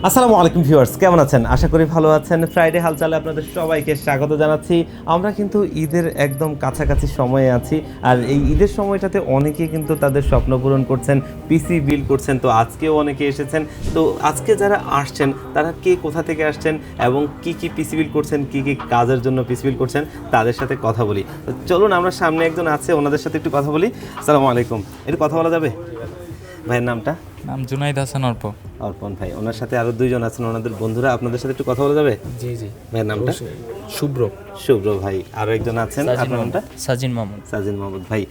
আসসালামু আলাইকুম ভিউয়ার্স, কেমন আছেন? আশা করি ভালো আছেন। ফ্রাইডে হালচালে আপনাদের সবাইকে স্বাগত জানাচ্ছি। আমরা কিন্তু ঈদের একদম কাছাকাছি সময়ে আছি, আর এই ঈদের সময়টাতে অনেকে কিন্তু তাদের স্বপ্ন পূরণ করছেন, পিসি বিল করছেন। তো আজকেও অনেকে এসেছেন। তো আজকে যারা আসছেন তারা কে কোথা থেকে আসছেন এবং কি কি পিসি বিল করছেন, কি কি কাজের জন্য পিসি বিল করছেন, তাদের সাথে কথা বলি। তো চলুন, আমরা সামনে একজন আছে, ওনাদের সাথে একটু কথা বলি। আসসালামু আলাইকুম, একটু কথা বলা যাবে? ভাইয়ের নামটা? নাম জুনাইদ হাসান অর্প। অর্পণ ভাই, ওনার সাথে আরো দুইজন আছেন, ওনাদের বন্ধুরা, আপনাদের সাথে একটু কথা বলা যাবে? জি জি। ভাইয়ের নামটা? শুভ্র। শুভ্র ভাই। আরো একজন আছেন, আপনার নামটা? সাজিন মাহমুদ। সাজিন মাহমুদ ভাই।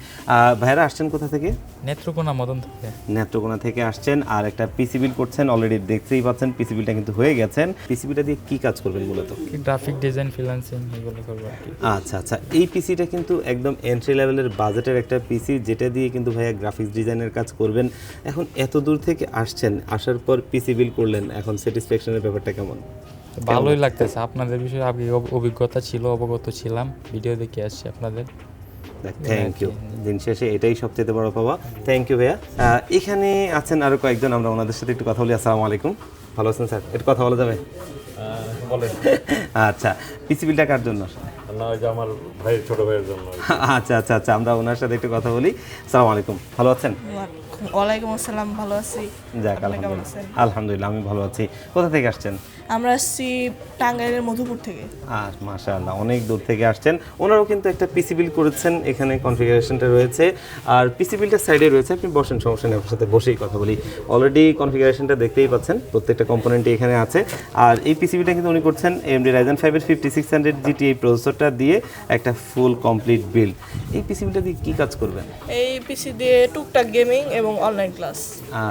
ভাইরা আসছেন কোথা থেকে? নেত্রকোনা মদন থেকে। নেত্রকোনা থেকে আসছেন, আর একটা পিসি বিল করছেন। অলরেডি দেখতেই পাচ্ছেন পিসি বিলটা কিন্তু হয়ে গেছেন। পিসি বিলটা দিয়ে কি কাজ করবেন মূলত? গ্রাফিক ডিজাইন, ফ্রিল্যান্সিং এগুলো করবো আর কি। আচ্ছা আচ্ছা, এই পিসিটা কিন্তু একদম এন্ট্রি লেভেলের বাজেটের একটা পিসি, যেটা দিয়ে কিন্তু ভাইয়া গ্রাফিক্স ডিজাইনের কাজ করবেন। এখন এত দূর থেকে আসছেন, আসার পর পিসি বিল করলেন, এখন স্যাটিসফ্যাকশনের ব্যাপারটা কেমন? ভালোই লাগতেছে। আপনাদের বিষয়ে আগে অভিজ্ঞতা ছিল, অবগত ছিলাম, ভিডিও দেখে আসছি আপনাদের। Thank you. দিন শেষে এটাই সবচেয়ে বড় পাওয়া। থ্যাংক ইউ ভাইয়া। এখানে আছেন আরো কয়েকজন, আমরা ওনাদের সাথে একটু কথা বলি। আসসালামু আলাইকুম, ভালো আছেন স্যার? একটু কথা বলা যাবে? বলেন। আচ্ছা, পিসি বিলটা কার জন্য? না, ওই যে আমার ভাইয়ের ছোট ভাইয়ের জন্য। আচ্ছা আচ্ছা আচ্ছা, আমরা ওনার সাথে একটু কথা বলি। আসসালামু আলাইকুম, ভালো আছেন? ওয়ালাইকুম আসসালাম, ভালো আছি। যাক, আলহামদুলিল্লাহ। আলহামদুলিল্লাহ, আমি ভালো আছি। কোথা থেকে আসছেন? আমরা আসছি টাঙ্গাইলের মধুপুর থেকে। মাশাআল্লাহ, অনেক দূর থেকে আসছেন। ওনারাও কিন্তু একটা পিসি বিল করেছেন, এখানে কনফিগারেশনটা রয়েছে, আর পিসি বিলটা সাইডে রয়েছে। আপনি বসেন, সমস্যা নেই, আপনার সাথে বসেই কথা বলি। অলরেডি কনফিগারেশনটা দেখতেই পাচ্ছেন, প্রত্যেকটা কম্পোনেন্টই এখানে আছে। আর এই পিসি বিলটা কিন্তু উনি করছেন AMD Ryzen 5 এর 5600 GT এই প্রসেসরটা দিয়ে একটা ফুল কমপ্লিট বিল্ড। এই পিসি বিলটা দিয়ে কী কাজ করবেন? এই পিসি দিয়ে টুকটাক গেমিং এবং অনলাইন ক্লাস।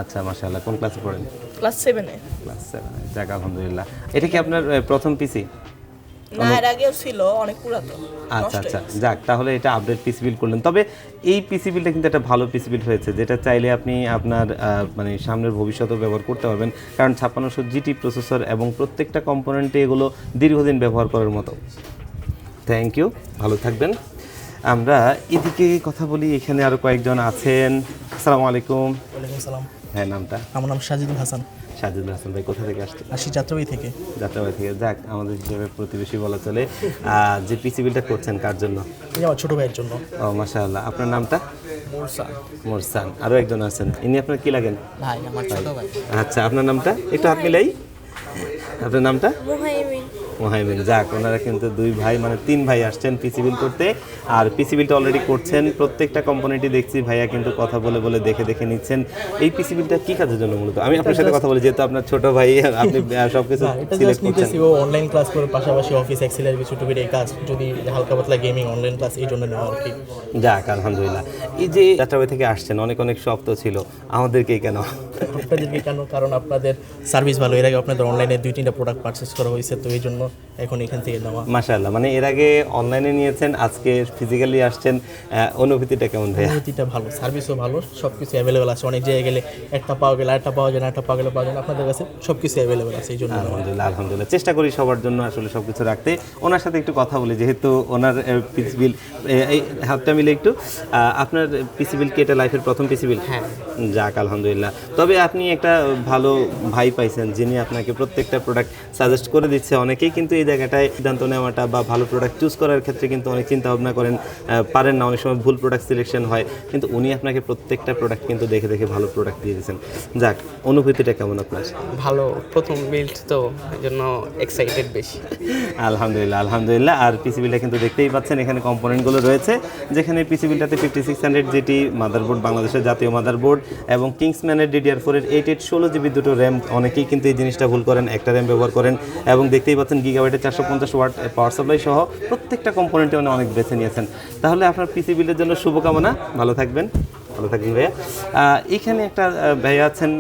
আচ্ছা, মাশাআল্লাহ। কোন ক্লাসে পড়েন? ক্লাস 7-এ। ক্লাস 7। যাক, আলহামদুলিল্লাহ। এটা কি আপনার প্রথম পিসি? না, এর আগেও ছিল, অনেক পুরাতন। আচ্ছা আচ্ছা, যাক, তাহলে এটা আপডেট পিসি বিল করলেন। তবে এই পিসি বিলটা কিন্তু একটা ভালো পিসি বিল হয়েছে, যেটা চাইলে আপনি আপনার মানে সামনের ভবিষ্যতেও ব্যবহার করতে পারবেন, কারণ 5600 GT প্রসেসর এবং প্রত্যেকটা কম্পোনেন্টে এগুলো দীর্ঘদিন ব্যবহার করার মতো। থ্যাংক ইউ, ভালো থাকবেন। আমরা এদিকে কথা বলি, এখানে আরও কয়েকজন আছেন। আসসালামু আলাইকুম। ওয়ালাইকুম সালাম। হ্যাঁ, নামটা? আমার নাম সাজিদুল হাসান, সাজিদুল হাসান ভাই, কোথা থেকে আসছেন? আসি যাত্রাবাড়ি থেকে। যাত্রাবাড়ি থেকে। যাক, আমাদের হিসেবে প্রতিবেশী বলা চলে। যে পিসি বিলটা করছেন কার জন্য? এই আমার ছোট ভাইয়ের জন্য। ও মাশাআল্লাহ, আপনার নামটা? মোরসান। মোরসান। আরও একজন আছেন, ইনি আপনার কি লাগেন? ভাই, আমার ছোট ভাই। আচ্ছা, আপনার নামটা একটু হাত মিলাই। আপনার নামটা? মুহাইমিন। মোহাইমিন। যাক, ওনারা কিন্তু দুই ভাই, মানে তিন ভাই আসছেন পিসি বিল করতে, আর পিসি বিলটা অলরেডি করছেন। প্রত্যেকটা কম্পোনেন্টই দেখছি ভাইয়া কিন্তু কথা বলে বলে দেখে দেখে নিচ্ছেন। এই পিসি বিলটা কি কাজের জন্য মূলত? আমি আপনার সাথে কথা বলি, যেহেতু আপনার ছোট ভাই, আপনি সবকিছু এটা সিলেক্ট জাস্ট করছেন। নিতেছি, ও অনলাইন ক্লাস করে পাশাপাশি অফিস এক্সেলের ছোট এই কাজ, যদি হালকা পাতলা গেমিং অনলাইন ক্লাস, এই জন্য নেওয়া আর কি। যাক, আলহামদুলিল্লাহ। এই যে যাত্রাবাড়ি থেকে আসছেন, অনেক অনেক শখ তো ছিল, আমাদেরকেই কেন? আপনাদেরকে কেন? কারণ আপনাদের সার্ভিস ভালো। এর আগে আপনাদের অনলাইনে 2-3টা প্রোডাক্ট পারচেস করা হয়েছে, তো এই জন্য এখন এখান থেকে নেওয়া। মাশাআল্লাহ, মানে এর আগে অনলাইনে নিয়েছেন, আজকে ফিজিক্যালি আসছেন, অনুভূতিটা কেমন ভাইয়া? অনুভূতিটা ভালো, সার্ভিসও ভালো, সব কিছু অ্যাভেলেবেল আছে। অনেক জায়গায় গেলে একটা পাওয়া গেলে আরেকটা পাওয়া যায় না, একটা পাওয়া গেলে পাওয়া যায় না। আপনাদের কাছে সব কিছু অ্যাভেলেবেল আছে, এই জন্য। আলহামদুলিল্লাহ, আলহামদুলিল্লাহ। চেষ্টা করি সবার জন্য আসলে সব কিছু রাখতে। ওনার সাথে একটু কথা বলি, যেহেতু ওনার পিসি বিল, এই হাতটা মিলে একটু। আপনার পিসি বিল কি এটা লাইফের প্রথম পিসি বিল? হ্যাঁ। যাক, আলহামদুলিল্লাহ। তবে আপনি একটা ভালো ভাই পাইছেন, যিনি আপনাকে প্রত্যেকটা প্রোডাক্ট সাজেস্ট করে দিচ্ছে। অনেকেই কিন্তু এই জায়গাটায় সিদ্ধান্ত নেওয়াটা বা ভালো প্রোডাক্ট চুজ করার ক্ষেত্রে কিন্তু অনেক চিন্তা ভাবনা করেন, পারেন না, অনেক সময় ভুল প্রোডাক্ট সিলেকশন হয়, কিন্তু উনি আপনাকে প্রত্যেকটা প্রোডাক্ট কিন্তু দেখে দেখে ভালো প্রোডাক্ট দিয়ে দিয়েছেন। যাক, অনুভূতিটা কেমন আপনার? ভালো, প্রথম বিল্ড তো, এই জন্য এক্সাইটেড বেশি। আলহামদুলিল্লাহ, আলহামদুলিল্লাহ। আর পিসি বিলটা কিন্তু দেখতেই পাচ্ছেন, এখানে কম্পোনেন্টগুলো রয়েছে, যেখানে পিসি বিলটাতে 5600 GT মাদারবোর্ড, বাংলাদেশের জাতীয় মাদারবোর্ড, এবং কিংসম্যানের DDR4 এর 88 16GB দুটো র্যাম। অনেকেই কিন্তু এই জিনিসটা ভুল করেন, একটা র্যাম ব্যবহার করেন, এবং দেখতেই পাচ্ছেন গিগাবাইটের 450 ওয়াট পাওয়ার সাপ্লাই সহ প্রত্যেকটা কম্পোনেন্টে অনেক বেছে নিয়েছেন। তাহলে আপনার পিসি বিলের জন্য শুভকামনা, ভালো থাকবেন। ভালো থাকবেন ভাইয়া। এখানে একটা ভাইয়া আছেন,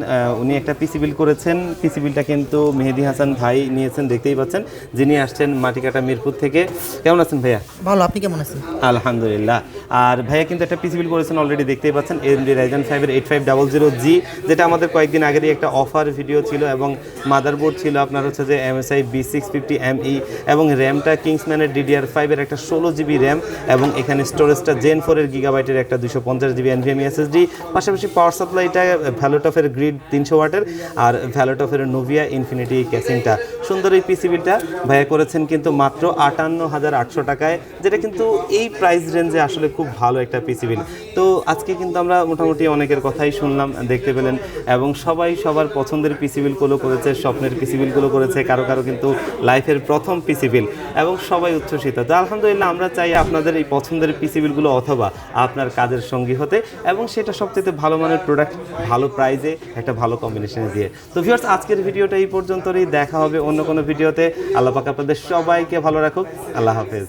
উনি একটা পিসি বিল করেছেন। পিসি বিলটা কিন্তু মেহেদি হাসান ভাই নিয়েছেন, দেখতেই পাচ্ছেন, যিনি আসছেন মাটিকাটা মিরপুর থেকে। কেমন আছেন ভাইয়া? ভালো, আপনি কেমন আছেন? আলহামদুলিল্লাহ। আর ভাইয়া কিন্তু একটা পিসি বিল করেছেন, অলরেডি দেখতেই পাচ্ছেন, AMD Ryzen 5 এর 8500G, যেটা আমাদের কয়েকদিন আগেরই একটা অফার ভিডিও ছিল, এবং মাদারবোর্ড ছিল আপনার হচ্ছে যে MSI B650ME, এবং র্যামটা কিংসম্যানের DDR5 এর একটা 16GB র্যাম, এবং এখানে স্টোরেজটা Gen 4 এর গিগাবাইটের একটা 250GB NVMe এসএসডি, পাশাপাশি পাওয়ার সাপ্লাইটা ভ্যালোটফের গ্রিড 300 ওয়াটের আর ভ্যালোটফের নোভিয়া ইনফিনিটি ক্যাসিংটা। সুন্দর এই পিসিবিটা ভাইয়া করেছেন কিন্তু মাত্র 58,800 টাকায়, যেটা কিন্তু এই প্রাইস রেঞ্জে আসলে খুব ভালো একটা পিসিবিল। তো আজকে কিন্তু আমরা মোটামুটি অনেকের কথাই শুনলাম, দেখতে পেলেন, এবং সবাই সবার পছন্দের পিসিবিলগুলো করেছে, স্বপ্নের পিসিবিলগুলো করেছে, কারো কারো কিন্তু লাইফের প্রথম পিসিবিল, এবং সবাই উচ্ছ্বসিত। তো আলহামদুলিল্লাহ আমরা চাই আপনাদের এই পছন্দের পিসিবিলগুলো অথবা আপনার কাজের সঙ্গী হতে, এবং সেটা সবচেয়ে ভালো মানের প্রোডাক্ট, ভালো প্রাইজে, একটা ভালো কম্বিনেশনে দিয়ে। তো ভিউয়ার্স, আজকের ভিডিওটা এই পর্যন্তই। দেখা হবে অন্য কোনো ভিডিওতে। আল্লাহ পাক আপনাদের সবাইকে ভালো রাখুক। আল্লাহ হাফেজ।